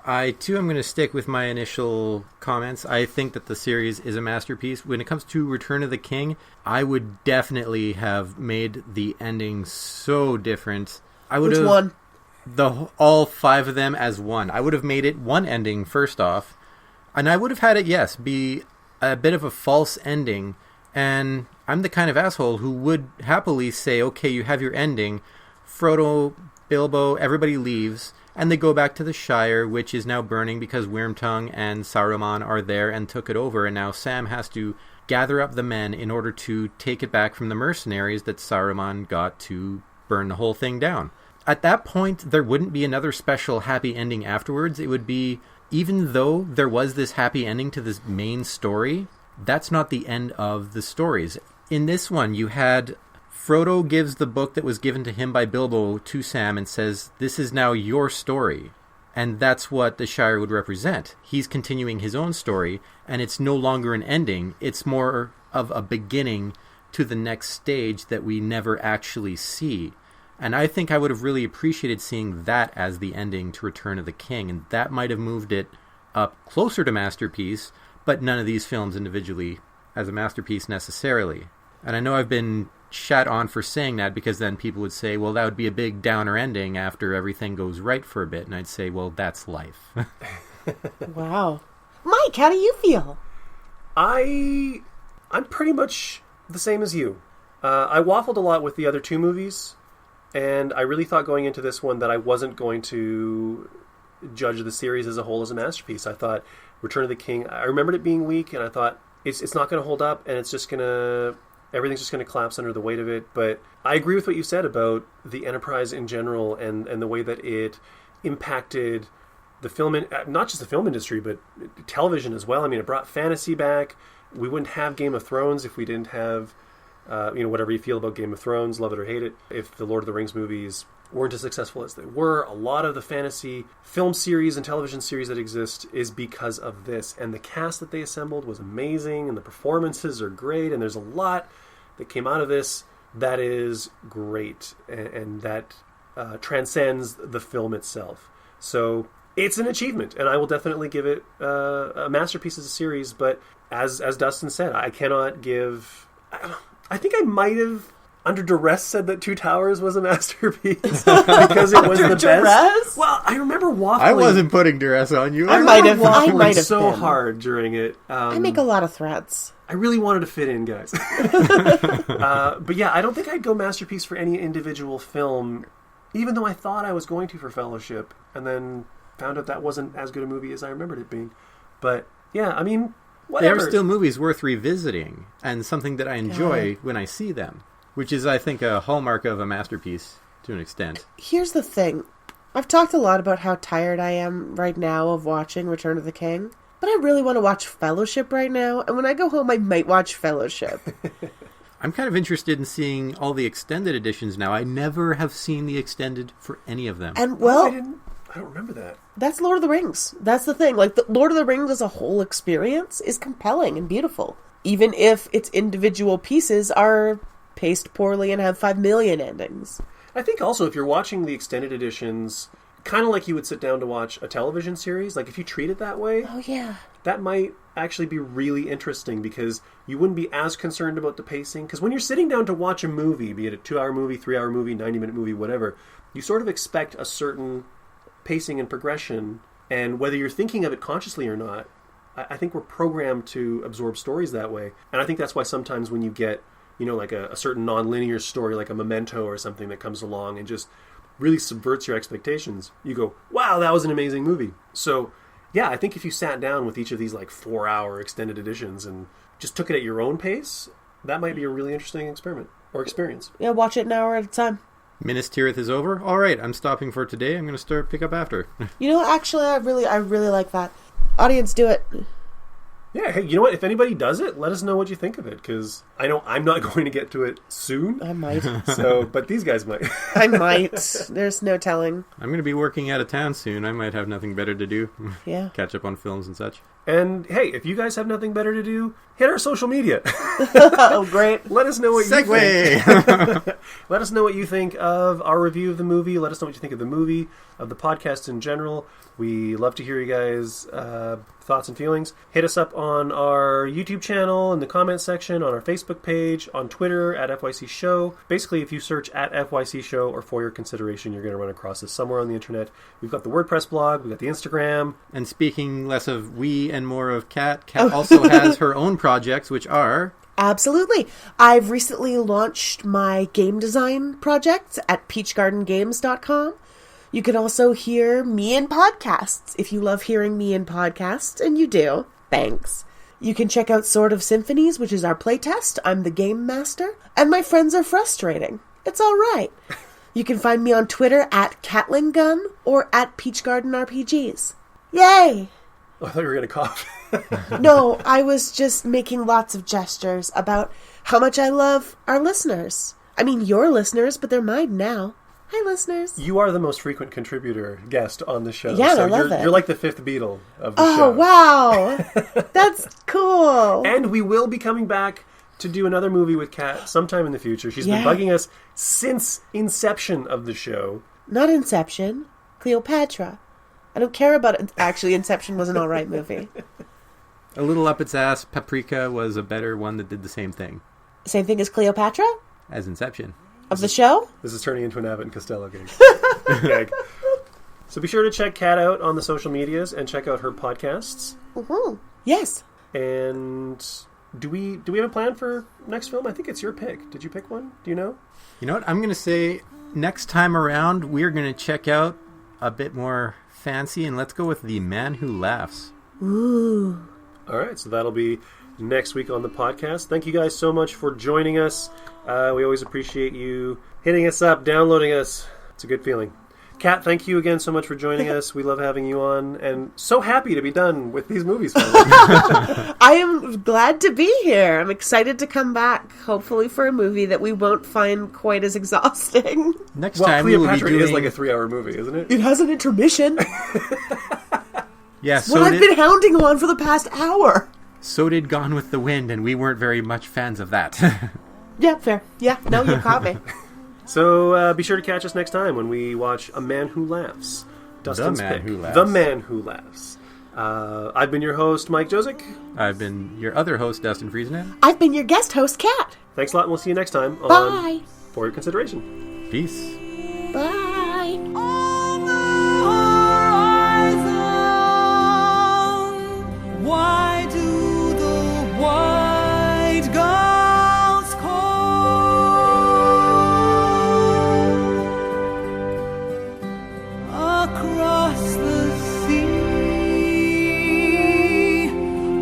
I, too, am going to stick with my initial comments. I think that the series is a masterpiece. When it comes to Return of the King, I would definitely have made the ending so different. Which one? All five of them as one. I would have made it one ending, first off. And I would have had it, yes, be a bit of a false ending. And I'm the kind of asshole who would happily say, okay, you have your ending. Frodo, Bilbo, everybody leaves, and they go back to the Shire, which is now burning because Wormtongue and Saruman are there and took it over, and now Sam has to gather up the men in order to take it back from the mercenaries that Saruman got to burn the whole thing down. At that point, there wouldn't be another special happy ending afterwards. It would be, even though there was this happy ending to this main story, that's not the end of the stories. In this one, you had Frodo gives the book that was given to him by Bilbo to Sam and says, this is now your story. And that's what the Shire would represent. He's continuing his own story, and it's no longer an ending. It's more of a beginning to the next stage that we never actually see. And I think I would have really appreciated seeing that as the ending to Return of the King, and that might have moved it up closer to masterpiece, but none of these films individually as a masterpiece necessarily. And I know I've been shat on for saying that, because then people would say, well, that would be a big downer ending after everything goes right for a bit. And I'd say, well, that's life. Wow. Mike, how do you feel? I'm pretty much the same as you. I waffled a lot with the other two movies, and I really thought going into this one that I wasn't going to judge the series as a whole as a masterpiece. I thought Return of the King, I remembered it being weak, and I thought it's not going to hold up, and it's just going to everything's just going to collapse under the weight of it. But I agree with what you said about the Enterprise in general and the way that it impacted the film, not just the film industry, but television as well. I mean, it brought fantasy back. We wouldn't have Game of Thrones if we didn't have, whatever you feel about Game of Thrones, love it or hate it. If the Lord of the Rings movies weren't as successful as they were, a lot of the fantasy film series and television series that exist is because of this. And the cast that they assembled was amazing, and the performances are great, and there's a lot that came out of this that is great, and that transcends the film itself. So it's an achievement, and I will definitely give it a masterpiece as a series. But as Dustin said, I cannot give... I think I might have, under duress, said that Two Towers was a masterpiece because it was the best. Well, I remember waffling. I wasn't putting duress on you. I might have so been. hard during it. I make a lot of threats. I really wanted to fit in, guys. But yeah, I don't think I'd go masterpiece for any individual film, even though I thought I was going to for Fellowship, and then found out that wasn't as good a movie as I remembered it being. But yeah, I mean, whatever. There are still movies worth revisiting, and something that I enjoy when I see them, which is, I think, a hallmark of a masterpiece to an extent. Here's the thing. I've talked a lot about how tired I am right now of watching Return of the King, but I really want to watch Fellowship right now, and when I go home, I might watch Fellowship. I'm kind of interested in seeing all the extended editions now. I never have seen the extended for any of them. And, well... I don't remember that. That's Lord of the Rings. That's the thing. Like, the Lord of the Rings as a whole experience is compelling and beautiful, even if its individual pieces are paced poorly and have 5 million endings. I think also if you're watching the extended editions, kind of like you would sit down to watch a television series, like if you treat it that way, oh yeah, that might actually be really interesting because you wouldn't be as concerned about the pacing. Because when you're sitting down to watch a movie, be it a 2-hour movie, 3-hour movie, 90-minute movie, whatever, you sort of expect a certain pacing and progression, and whether you're thinking of it consciously or not, I think we're programmed to absorb stories that way. And I think that's why sometimes when you get, like a certain non-linear story, like a Memento or something that comes along and just really subverts your expectations, you go, wow, that was an amazing movie. So yeah, I think if you sat down with each of these like 4-hour extended editions and just took it at your own pace, that might be a really interesting experiment or experience. Yeah, watch it an hour at a time. Minas Tirith is over. All right, I'm stopping for today. I'm going to pick up after. Actually, I really like that. Audience, do it. Yeah, hey, you know what? If anybody does it, let us know what you think of it, because I know I'm not going to get to it soon. I might. But these guys might. I might. There's no telling. I'm going to be working out of town soon. I might have nothing better to do. Yeah. Catch up on films and such. And hey, if you guys have nothing better to do, hit our social media. Oh, great. Let us know what you think. Let us know what you think of our review of the movie. Let us know what you think of the movie, of the podcast in general. We love to hear you guys' thoughts and feelings. Hit us up on our YouTube channel, in the comments section, on our Facebook page, on Twitter, at FYC Show. Basically, if you search at FYC Show or For Your Consideration, you're going to run across this somewhere on the internet. We've got the WordPress blog, we've got the Instagram. And speaking less of we and more of Kat, Kat also has her own projects, which are... Absolutely. I've recently launched my game design project at peachgardengames.com. You can also hear me in podcasts. If you love hearing me in podcasts, and you do, thanks. You can check out Sword of Symphonies, which is our playtest. I'm the game master. And my friends are frustrating. It's all right. You can find me on Twitter at CatlingGun or at PeachGardenRPGs. Yay! Oh, I thought you were going to cough. No, I was just making lots of gestures about how much I love our listeners. I mean, your listeners, but they're mine now. Hi, listeners. You are the most frequent contributor guest on the show. Yeah, so I love it. You're like the fifth Beatle of the show. Oh, wow. That's cool. And we will be coming back to do another movie with Kat sometime in the future. She's been bugging us since inception of the show. Not Inception. Cleopatra. I don't care about it. Actually, Inception was an alright movie. A little up its ass, Paprika was a better one that did the same thing. Same thing as Cleopatra? As Inception. Of the show? This is turning into an Abbott and Costello gag. So be sure to check Kat out on the social medias and check out her podcasts. Mm-hmm. Yes. And do we have a plan for next film? I think it's your pick. Did you pick one? Do you know? You know what? I'm going to say next time around we're going to check out a bit more fancy, and let's go with The Man Who Laughs. Ooh. All right, so that'll be next week on the podcast. Thank you guys so much for joining us. We always appreciate you hitting us up, downloading us. It's a good feeling. Kat, thank you again so much for joining us. We love having you on, and so happy to be done with these movies. I am glad to be here. I'm excited to come back, hopefully for a movie that we won't find quite as exhausting. Next Well, time we will be Cleopatra doing... is like a 3-hour movie, isn't it? It has an intermission. Yeah, What I've been hounding on for the past hour. So did Gone with the Wind, and we weren't very much fans of that. Yeah, fair. Yeah, no, you caught me. So be sure to catch us next time when we watch A Man Who Laughs. Dustin's Man pick. Who Laughs. The Man Who Laughs. I've been your host, Mike Josic. I've been your other host, Dustin Friesman. I've been your guest host, Kat. Thanks a lot, and we'll see you next time on Bye. For Your Consideration. Peace. Bye. On the horizon, why do the white gulls call? Across the sea,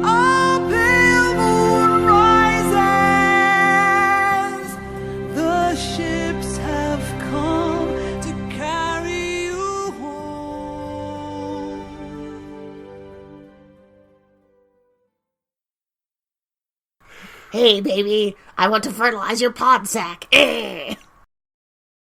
a pale moon rises. The ships have come to carry you home. Hey, baby, I want to fertilize your pod sack.